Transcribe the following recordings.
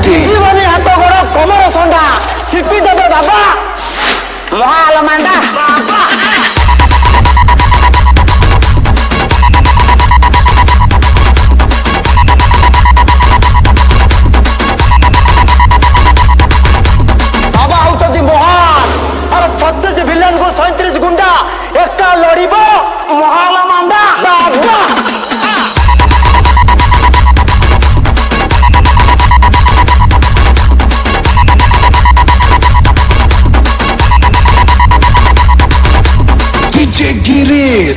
जीवनी हाथ गोड़ कमर संडा चिपी देवे बाबा महाल मांडा बाबा होती महान और 36 विलन को 37 गुंडा एका लड़ब महाल मांडा बाबा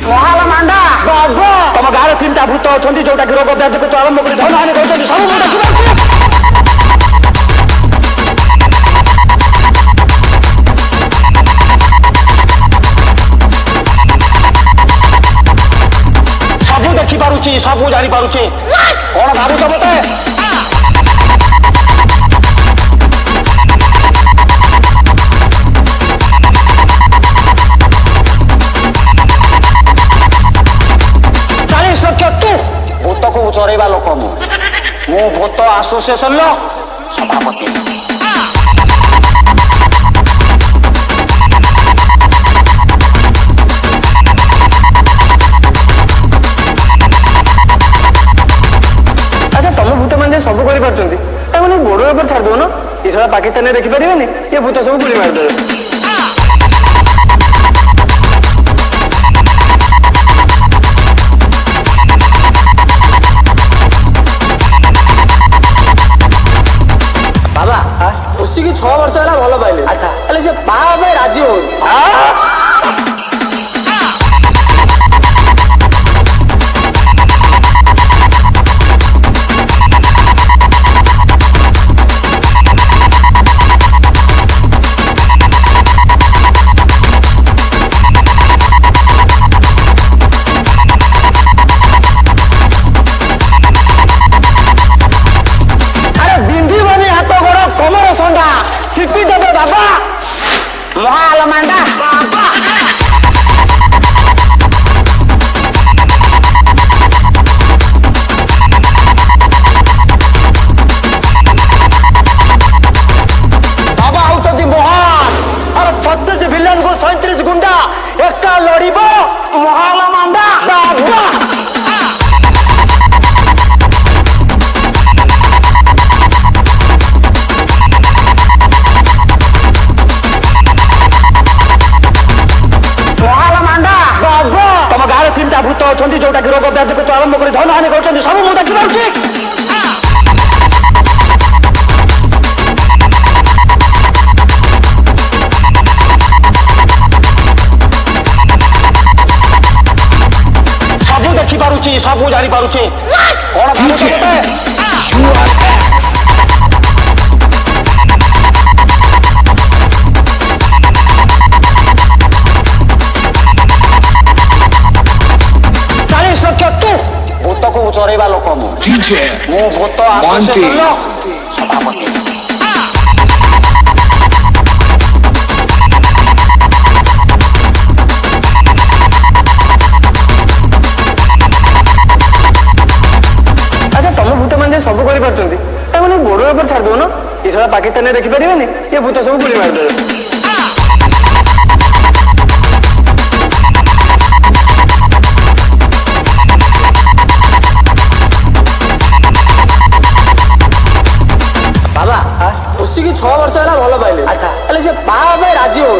महाल मांडा बाबा तुम गाँव 3टा भूत अच्छा जोटा कि रोग व्याधि को आरंभ कर धन हानि कर सब देखी पारुची सब जानी पारुची कौन भावुच मते भूत को चरैवा लोक मु भूत आसोसिएशन सभापति अच्छा तुम भूत मैंने सब कर बोर्डर ऊपर छाड़ दो ना ये सारा पाकिस्तान में देखिपारे ये भूत सब गुली मारदेवे उसी की 6 वर्ष है भल पाइले अच्छा से बाबा राजी हो चिपी देवे बाबा महाल मांडा बाबा होती महान और 36 विलन को 37 गुंडा एका लड़ब महाल मांडा बाबा तुम गाँव 3टा भूत अच्छा जोटा कि रोग व्याधि को आरंभ कर धन हानि कर सब मुझे देखी पार्टी सब देखी पारुची सब जानी पारुची कौन भावुच मते भूत को चरैवा लोक मु भूत आसोसिएशन सभापति अच्छा तुम भूत मैंने सब कर बोर्डर ऊपर छाड़ दो ना ये सारा पाकिस्तान में देखिपारे ये भूत सब गुली मारदेवे उसी की 6 वर्ष है भल पाइले अच्छा से बाबा राजी हो